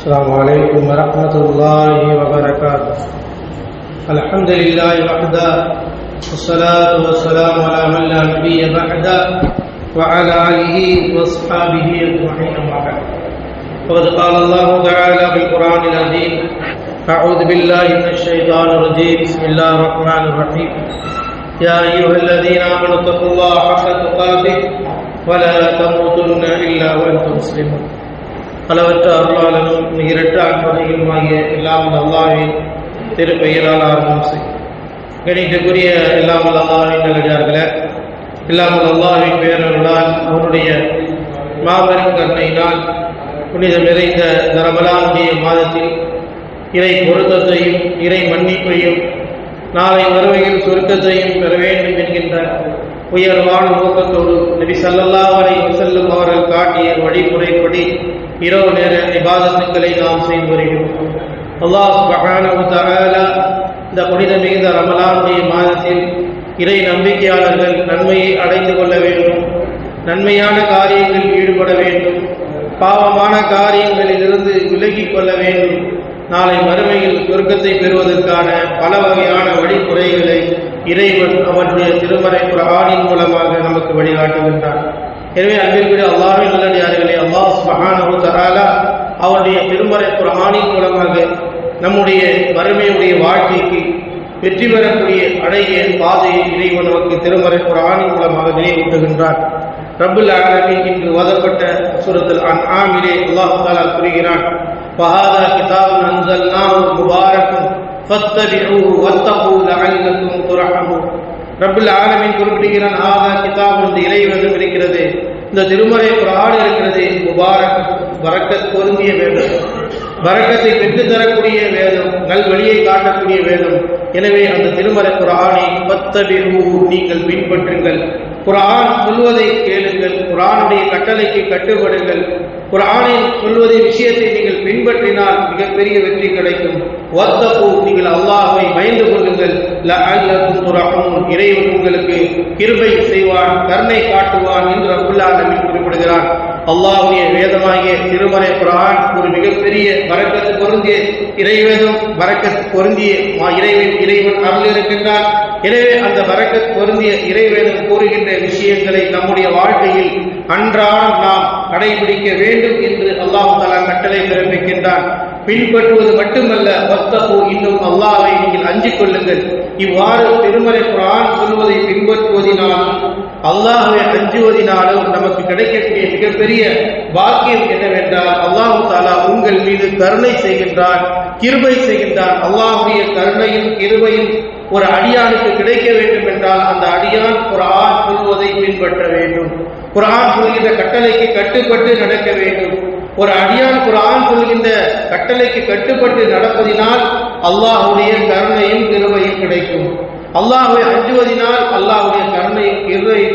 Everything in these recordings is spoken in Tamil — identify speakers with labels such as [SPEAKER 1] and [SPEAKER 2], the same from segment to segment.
[SPEAKER 1] السلام عليكم ورحمة الله وبركاته. الحمد لله وحده والصلاة والسلام على من لا نبي بعده وعلى آله وأصحابه أجمعين أما بعد. فقد قال الله تعالى في القرآن العظيم: أعوذ بالله من الشيطان الرجيم. بسم الله الرحمن الرحيم. يا أيها الذين آمنوا اتقوا الله حق تقاته ولا تموتن إلا وأنتم مسلمون. அளவற்ற அருளாளனும் நிகரற்ற அன்புடையுமாகிய எல்லாம் அல்லாஹ்வின் திருப்பெயரால் ஆரம்பம் செய்யும். கணிக்கக்கூடிய எல்லாம் அல்லாஹ்வின் நல்லடியார்களே, எல்லாம் அல்லாஹ்வின் பேரருளால் அவருடைய மாபெரும் கருணையினால் புனிதம் நிறைந்த ரமலானுடைய மாதத்தில் இறை பொருத்தத்தையும் இறை மன்னிப்பையும் நாளை வருவையில் சுருக்கத்தையும் பெற வேண்டும் என்கின்ற உயர்வான நோக்கத்தோடு நபி ஸல்லல்லாஹு அலைஹி வஸல்லம் அவர்கள் காட்டிய வழிமுறைப்படி இரவு நேர இபாதத்துக்களை நாம் செய்து வருகிறோம். அல்லாஹ் சுப்ஹானஹு வ தஆலா இந்த புனித மிகுந்த ரமலானுடைய மாதத்தில் இறை நம்பிக்கையாளர்கள் நன்மையை அடைந்து கொள்ள வேண்டும், நன்மையான காரியங்களில் ஈடுபட வேண்டும், பாவமான காரியங்களிலிருந்து விலகிக் கொள்ள வேண்டும், நாளை மறுமையில் சொர்க்கத்தை பெறுவதற்கான பல வகையான வழிமுறைகளை இறைவன் அவனுடைய திருமறை குர்ஆனின் மூலமாக நமக்கு வழிகாட்டுகின்றான். எனவே அன்பிற்குரிய அல்லாஹ்வின் நல்லடியார்களே, அல்லாஹ் சுப்ஹானஹு வ தஆலா அவருடைய திருமறை குர்ஆனின் மூலமாக நம்முடைய மறுமையுடைய வாழ்க்கைக்கு வெற்றி பெறக்கூடிய அழகிய பாதையை இறைவன் நமக்கு திருமறை குர்ஆனின் மூலமாக நினைவூட்டுகின்றான். ரப்புல் ஆலமீன் இன்று ஓதப்பட்ட சூரத்துல் அன்ஆமிலே அல்லாஹ் தஆலா கூறுகிறான்: வஹாதா கிதாபுன் அன்ஸல்னாஹு முபாரக்குன் ஃபத்தபிஊஹு வத்தகூ லஅல்லக்கும் துர்ஹமூன். ரப்புல் ஆலமீன் குறிப்பிடுகிறான், ஹாதா கிதாப், இந்த இறைவேதம் இருக்கிறது, இந்த திருமறை குர்ஆன் இருக்கிறது, முபாரக், பரக்கத் பொருந்திய வேதம், பரக்கத்தை பெற்று தரக்கூடிய வேதம், நல்வழியை காட்டக்கூடிய வேதம். எனவே அந்த திருமறை குர்ஆனை ஃபத்தபிஊஹு, நீங்கள் பின்பற்றுங்கள், குர்ஆன் சொல்வதை கேளுங்கள், குர்ஆனுடைய கட்டளைக்கு கட்டுப்படுங்கள், குர்ஆனில் சொல்வதை விஷயத்தை நீங்கள் பின்பற்றினால் மிகப்பெரிய வெற்றி கிடைக்கும். வத்தகூ, நீங்கள் அல்லாஹ்வை பயந்து கொள்ளுங்கள், லஅல்லக்கும் துர்ஹமூன், இறைவன் உங்களுக்கு கிருபை செய்வான், கருணை காட்டுவான் என்று ரப்புல் ஆலமீன் குறிப்பிடுகிறான். அல்லாஹ்வுடைய வேதமாகிய திருமறை குர்ஆன் ஒரு மிகப்பெரிய பரக்கத்து பொருந்திய இறைவேதம், பரக்கத்து பொருந்திய இறைவன் அருள் இருக்கின்றான். எனவே அந்த பரக்கத் பொருந்திய இறைவேதம் கூறுகின்ற விஷயங்களை நம்முடைய வாழ்க்கையில் அன்றாடம் நாம் கடைபிடிக்க வேண்டும் என்று அல்லாஹ் தஆலா கட்டளை பிறப்பிக்கின்றான். பின்பற்றுவது மட்டுமல்ல, வத்தகூ, இன்னும் அல்லாஹ்வை நீங்கள் அஞ்சிக் கொள்ளுங்கள். இவ்வாறு திருமறை குர்ஆன் சொல்வதை பின்பற்றுவதினாலும் அல்லாஹ்வை அஞ்சுவதினாலும் நமக்கு கிடைக்கக்கூடிய மிகப்பெரிய பாக்கியம் என்னவென்றால், அல்லாஹ் தஆலா உங்கள் மீது கருணை செய்கின்றான், கிருபை செய்கின்றான். அல்லாஹ்வுடைய கருணையும் கிருபையும் ஒரு அடியானுக்கு கிடைக்க வேண்டும் என்றால் அந்த அடியான் குர்ஆன் சொல்வதை பின்பற்ற வேண்டும், குர்ஆன் சொல்கின்ற கட்டளைக்கு கட்டுப்பட்டு நடக்க வேண்டும். ஒரு அடியான் குர்ஆன் சொல்கின்ற கட்டளைக்கு கட்டுப்பட்டு நடப்பதினால் அல்லாஹ்வுடைய கருணையும் கிருபையும் கிடைக்கும். அல்லாஹ்வை அஞ்சுவதினால் அல்லாஹ்வுடைய கருணையும்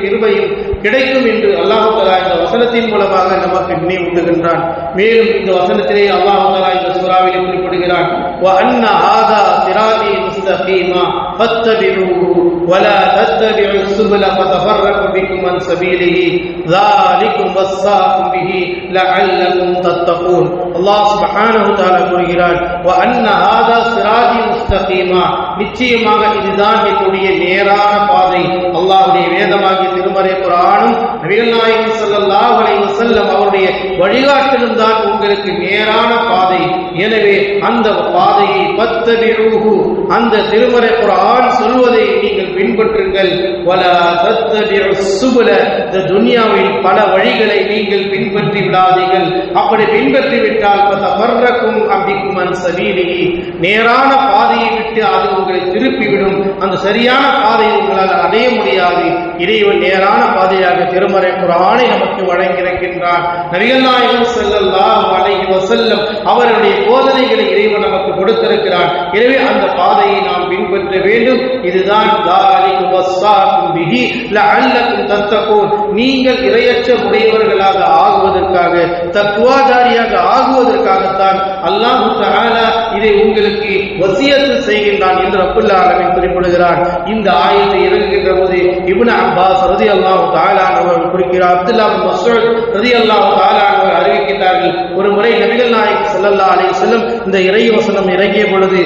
[SPEAKER 1] கிருபையும் கிடைக்கும் என்று அல்லாஹ் தஆலா இந்த வசனத்தின் மூலமாக நமக்கு நினைவூட்டுகின்றான். மேலும் இந்த வசனத்திலே அல்லாஹ் தஆலா இந்த சூராவிலே குறிப்பிடுகிறான்: வ அன்ன ஹாதா சிராதி முஸ்தகீமா ஃபத்தபிஊஹு வலா தத்தபிஉஸ் சுபுல ஃபதஃபர்ரகு பிக்கும் அன் சபீலிஹி ذالிகும் வஸ்ஸாகும் பிஹி லஅல்லகும் தத்தகூன். அல்லாஹ் சுப்ஹானஹு வ தஆலா கூறுகிறான்: வ அன்ன ஹாதா சிராதி முஸ்தகீமா, நிச்சயமாக இதுதான் என்னுடைய நேரான பாதை. அல்லாஹ்வுடைய வேதமாகிய திருமறை குர்ஆனும் நபிகள் நாயகம் ஸல்லல்லாஹு அலைஹி வஸல்லம் அவருடைய வழிகாட்டலும் தான் உங்களுக்கு நேரான பாதை. எனவே அந்த பாதையை ஃபத்தபிஊஹு, அந்த திருமறை குர்ஆன் சொல்வதை நீங்கள் பின்பற்றுங்கள். வலா தத்தபிஉஸ் சுபுல, இந்த துன்யாவில் பல வழிகளை நீங்கள் பின்பற்றி விடாதீர்கள். அப்படி பின்பற்றி விட்டால் ஃபதஃபர்ரகும் பிக்கும் அன் சபீலிஹி, நேரான பாதையை விட்டு அது உங்களை திருப்பிவிடும், அந்த சரியான பாதையை உங்களால் அடைய முடியாது. இறைவன் நேரான பாதையாக திருமறை குர்ஆனை நமக்கு வழங்கியிருக்கின்றான். நபிகள் நாயகம் ஸல்லல்லாஹு அலைஹி வஸல்லம் அவருடைய போதனைகளை இறைவன் நமக்கு கொடுத்திருக்கிறான். எனவே அந்த பாதையை நாம் பின்பற்ற வேண்டும். இதுதான் ذالிகும் வஸ்ஸாகும் பிஹி லஅல்லக்கும் தத்தகூன், நீங்கள் இரையற்ற உடையவர்களாக ஆகுவதற்காக, தக்வாதாரியாக ஆகுவதற்காகத்தான் அல்லாஹ் தஆலா இதை உங்களுக்கு வசியத்து செய்கின்றான் என்று ரப்புல் ஆலமீன் குறிப்பிடுகிறார். இந்த ஆயத்தை இறங்குகின்ற போது இப்னு அப்பாஸ் ரலியல்லாஹு தஆலா அவர்கள் குறிக்கிறார், அப்துல்லாஹ் இப்னு மஸ்ஊத் ரலியல்லாஹு தஆலா அவர்கள் அறிவிக்கின்றார்கள், ஒரு முறை நபிகள் நாயகம் ஸல்லல்லாஹு அலைஹி வஸல்லம் இந்த இறை வசனம் இறங்கிய பொழுது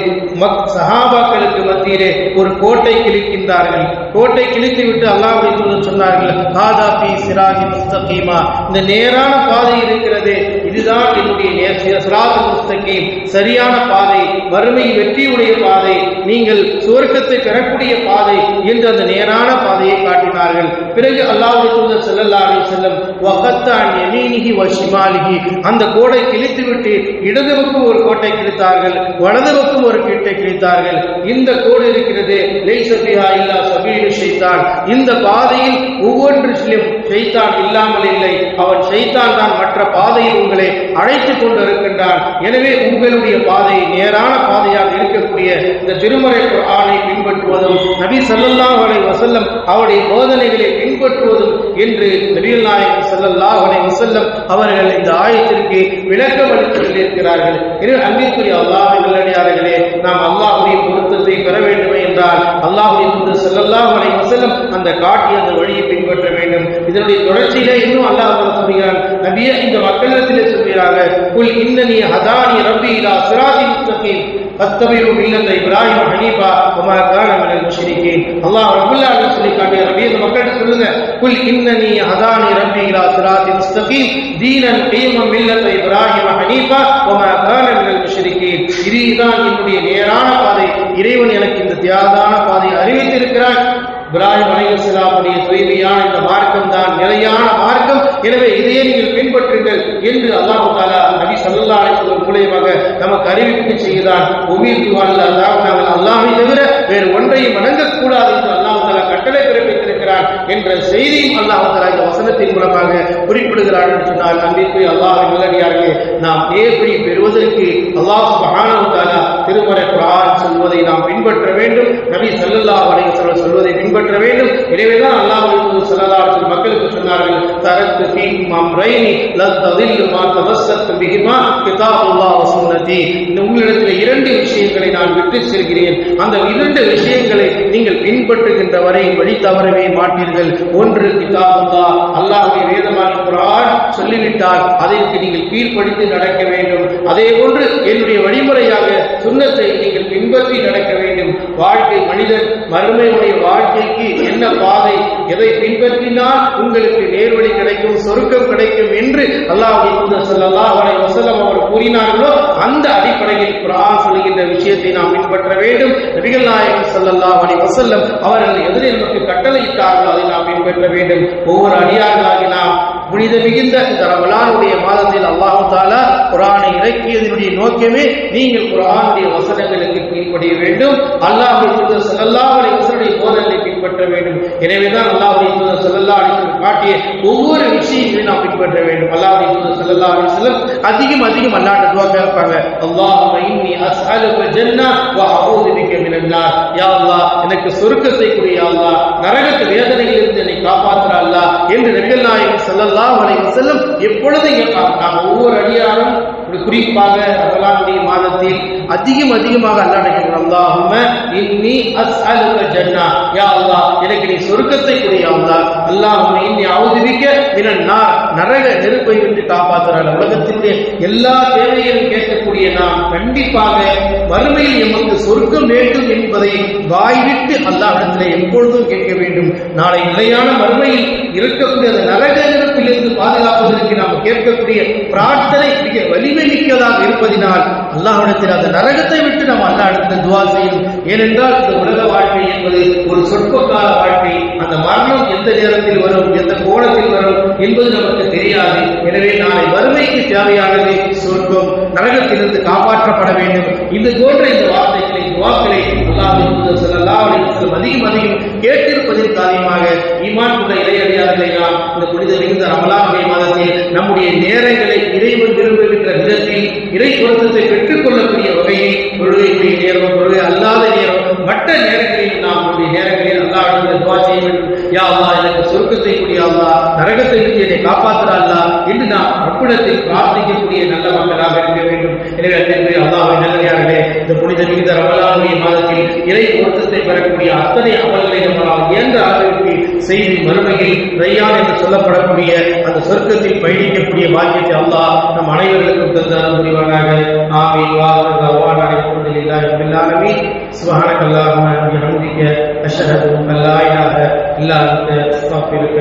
[SPEAKER 1] சஹாபாக்களுக்கு மத்தியிலே ஒரு கோட்டை கிழிக்கின்றார்கள். கோட்டை கிழித்து விட்டு அல்லாஹ்வுடைய தூதர் சொன்னார்கள், ஹாதா ஃபீ சிராஜி முஸ்தகீமா, இந்த நேரான பாதை இருக்கிறது, இதுதான் என்னுடைய சிராஜுல் முஸ்தகீம், சரியான பாதை, வறுமை வெற்றியுடைய பாதை, நீங்கள் சுவர்க்கத்தை பெறக்கூடிய பாதை என்று அந்த நேரான பாதையை காட்டினார்கள். பிறகு அல்லாஹ்வுடைய தூதர் ஸல்லல்லாஹு அலைஹி வஸல்லம் வகத்த அன் யமீனிஹி வ ஷிமாலிஹி, அந்த கோடை கிழித்து விட்டு இடது பக்கம் ஒரு கோட்டை கிழித்தார்கள், வலது பக்கம் ஒரு கோட்டை கிழித்தார்கள். இந்த கோடு இருக்கிறது, லைஸ ஃபிஹா இல்லா சபீலு ஷைத்தான், இந்த பாதையில் ஒவ்வொன்றிலும் ஷைத்தான் இல்லாமல் இல்லை, அவன் ஷைத்தான் தான் மற்ற பாதையில் உங்களை அழைத்துக் கொண்டு இருக்கின்றான். எனவே உங்களுடைய பாதை நேரான பாதையாக இருக்கக்கூடிய இந்த திருமறை குர்ஆனை பின்பற்றுவதும் நபி ஸல்லல்லாஹு அலைஹி வஸல்லம் அவருடைய போதனைகளை பின்பற்றுவதும் என்று நபிகள் நாயகம் ஸல்லல்லாஹு அலைஹி வஸல்லம் அவர்கள் இந்த ஆயத்திற்கு விளக்கம் அளித்து சொல்லியிருக்கிறார்கள். எனவே அன்பிற்குரிய அல்லாஹ்வின் நல்லடியார்களே, நாம் அல்லாஹ்வுடைய பொருத்தத்தை பெற வேண்டும் என்றால் அல்லாஹ்வுடைய தூதர் ஸல்லல்லாஹு அலைஹி வஸல்லம் அந்த காட்டிய அந்த வழியை பின்பற்ற வேண்டும். இதனுடைய தொடர்ச்சியிலே இன்னும் அல்லாஹ் சொல்கிறான், நபியே இந்த மக்களிடத்திலே சொல்கிறாங்க, குல் இன்னனி ஹதானி ரப்பி இலா சிராஜின் முஸ்தகீம் ஃபத்தபிஉ மில்லத இப்ராஹிம ஹனீஃபா வமா கான மினல் முஷ்ரிகீன். அல்லாஹ் ரப்பல் ஆலமீன் சொல்லி காட்டிய நபியே இந்த மக்களிடம் சொல்லுங்க, குல் இன்னனி ஹதானி ரப்பி இலா சிராஜின் முஸ்தகீம் தீனன் கீமம் மில்லத இப்ராஹிம ஹனீஃபா வமா கான மினல் முஷ்ரிகீன். இதுதான் என்னுடைய நேரான பாதை, இறைவன் எனக்கு இந்த தியாகமான பாதையை அறிவித்திருக்கிறான். இப்ராஹிம் அலைஹிஸ்ஸலாமுடைய தூய்மையான இந்த மார்க்கம் தான் நிலையான மார்க்கம், எனவே இதையே நீங்கள் பின்பற்றுங்கள் என்று அல்லாஹ் தஆலா நபி ஸல்லல்லாஹு அலைஹி வஸல்லம் மூலமாக நமக்கு அறிவிப்பு செய்கிறான். நாங்கள் அல்லாஹ்வை தவிர வேறு ஒன்றையும் வணங்கக்கூடாது என்று அல்லாஹ் தஆலா கட்டளை பிறப்பித்திருக்கிறான் என்ற செய்தியும் அல்லாஹ் தஆலா இந்த வசனத்தின் மூலமாக குறிப்பிடுகிறார் என்று சொன்னால், அன்பிற்குரிய அல்லாஹ்வின் நல்லடியார்களே, நாம் நேர்வழி பெறுவதற்கு அல்லாஹ் சுப்ஹானஹு வ தஆலா திருமறை குர்ஆன் சொல்வதை நாம் பின்பற்ற வேண்டும், நபி ஸல்லல்லாஹு அலைஹி வஸல்லம் சொல்வதை பின்பற்ற வேண்டும். எனவேதான் அல்லாஹ்வுடைய தூதர் ஸல்லல்லாஹு அலைஹி வஸல்லம் மக்களுக்கு சொன்னார்கள், தரத்து ஃபீக்கும் அம்ரைனி லன் ததில்லு மா தமஸ்ஸக்து பிஹிமா கிதாபுல்லாஹ் வ சுன்னதி, உங்களிடத்தில் இரண்டு விஷயங்களை நான் விட்டு செல்கிறேன், அந்த இரண்டு விஷயங்களை நீங்கள் பின்பற்றுகின்ற வரை வழி தவறவே மாட்டீர்கள். ஒன்று கிதாபுல்லாஹ், அல்லாஹ்வுடைய வேதமான குர்ஆன் சொல்லிவிட்டால் அதற்கு நீங்கள் கீழ்ப்படிந்து நடக்க வேண்டும். அதே போன்று என்னுடைய வழிமுறையாக சுன்னத்தை நீங்கள் பின்பற்றி நடக்க வேண்டும். வாழ்க்கை மனிதன் மறுமையுடைய வாழ்க்கைக்கு என்ன பாதை, எதை பின்பற்றினால் உங்களுக்கு நேர்வழி கிடைக்கும், சொர்க்கம் கிடைக்கும் என்று அல்லாஹ்வுடைய தூதர் ஸல்லல்லாஹு அலைஹி வஸல்லம் அவர் கூறினார்களோ அந்த அடிப்படையில் குர்ஆன் சொல்லுகின்ற விஷயத்தை நாம் பின்பற்ற வேண்டும். நபிகள் நாயகம் ஸல்லல்லாஹு அலைஹி வஸல்லம் அவர்கள் எதிரே நமக்கு கட்டளையிட்டார்களோ அதை நாம் பின்பற்ற வேண்டும். ஒவ்வொரு அடியார்களாகி நாம் புனித மிகுந்த இந்த ரமலானுடைய மாதத்தில் அல்லாஹ் தஆலா குர்ஆனை இறக்கியதனுடைய நோக்கமே நீங்கள் குர்ஆனுடைய வசனங்களுக்கு கீழ்ப்படிய வேண்டும், அல்லாஹ்வுடைய தூதர் ஸல்லல்லாஹு அலைஹி வஸல்லம் போதனையை பின்பற்ற வேண்டும். எனவேதான் அல்லாஹ்வுடைய தூதர் ஸல்லல்லாஹு அலைஹி வஸல்லம் காட்டிய ஒவ்வொரு விஷயங்களையும் நாம் பின்பற்ற வேண்டும். அல்லாஹ்வுடைய தூதர் ஸல்லல்லாஹு அலைஹி வஸல்லம் அதிகம் அல்லாஹ்ட்ட துஆ கேட்பாங்க, அல்லாஹும்ம இன்னி அஸ்அலுக ஜன்னah வ அஊது பிக மினன் நார், யா அல்லாஹ் எனக்கு சொர்க்கத்தை கொடு, யா அல்லாஹ் நரகத்து வேதனையிலிருந்து என்னை காப்பாற்று அல்லாஹ் என்று நபிகள் நாயகம் ஸல்லல்லாஹு அலைஹி வஸல்லம் எப்பொழுதும் கேட்பாங்க. நாம் ஒவ்வொரு அடியாரும் குறிப்பாக ரமலானுடைய மாதத்தில் அதிகமாக அல்லாஹ்வை கேட்கிறோம், அல்லாஹும்ம இன்னி அஸ்அலுக ஜன்னah, யா அல்லாஹ் எனக்கு நீ சொர்க்கத்தை கொடு, யா அல்லாஹ் அல்லாஹும்ம இன்னி அஊது பிக மினன் நார், நரக நெருப்பை விட்டு காப்பாற்றுறார். உலகத்திலே எல்லா தேவைகளையும் கேட்கக்கூடிய நாம் கண்டிப்பாக வறுமையில் எமக்கு சொர்க்கம் வேண்டும் என்பதை வாய்விட்டு அல்லாஹ்விடத்திலே எப்பொழுதும் கேட்க வேண்டும். நாளை நிலையான வறுமையில் இருக்கக்கூடிய அந்த நரக நெருப்பிலிருந்து பாதுகாப்பதற்கு நாம் கேட்கக்கூடிய பிரார்த்தனை மிக வலிமை மிக்கதாக இருப்பதினால் அல்லாஹ்விடத்தில் அந்த நரகத்தை விட்டு நாம் அல்லாஹ்விடத்தில் துஆ செய்யும். ஏனென்றால் இந்த உலக வாழ்க்கை என்பது ஒரு சொற்பகால வாழ்க்கை, அந்த மரணம் எந்த நேரத்தில் வரும், எந்த கோணத்தில் வரும் என்பது நமக்கு தெரியாது. எனவே நாளை வறுமைக்கு தேவையானது சொர்க்கம், நரகத்திலிருந்து காப்பாற்றப்பட வேண்டும். இது போன்ற இந்த வார்த்தைகளை துஆக்களை அல்லாஹ்வுடைய தூதர் ஸல்லல்லாஹு அலைஹி வஸல்லம் அதிகம் கேட்டிருப்பதன் காரணமாக ஈமான் கொண்ட இறையடியார்களை நாம் இந்த புனித மிகுந்த ரமலானுடைய மாதத்தில் நம்முடைய நேரங்களை இறைவன் விரும்புகின்ற விதத்தில் இறை பொருத்தத்தை பெற்றுக் கொள்ளக்கூடிய வகையில் தொழுகைக்குரிய நேரம், தொழுகை அல்லாத நேரம், மற்ற நேரங்களில் நாம் நம்முடைய நேரங்களில் அல்லாஹ்விடம் துஆ செய்ய வேண்டும். யா அல்லாஹ் எனக்கு சொர்க்கத்தை கொடு, யா அல்லாஹ் நரகத்தை விட்டு என்னை காப்பாற்று அல்லாஹ் என்று நாம் ரப்பிடத்தில் பிரார்த்திக்கக்கூடிய நல்ல மக்களாக இருக்க வேண்டும். எனவே அல்லாஹ்வின் நல்லடியார்களே, இந்த ரமலானுடைய மாதத்தில் இறை பொருத்தத்தை பெறக்கூடிய அத்தனை அமல்களை நம்மளால் இயன்ற அளவிற்கு செய்தி மறுமையில் ரையான் என்று சொல்லப்படக்கூடிய அந்த சொர்க்கத்தில் பயணிக்கக்கூடிய பாக்கியத்தை அல்லாஹ் நம் அனைவர்களுக்கும் தந்தார் புரிவானாக. ஆமீன். வாஹிரு தஅவானா அல்ஹம்துலில்லாஹி ரப்பில் ஆலமீன். சுப்ஹானக அல்லாஹும்ம வ பிஹம்திக அஷ்ஹது அன் லா இலாஹா இல்லா அன்த அஸ்தக்ஃபிருக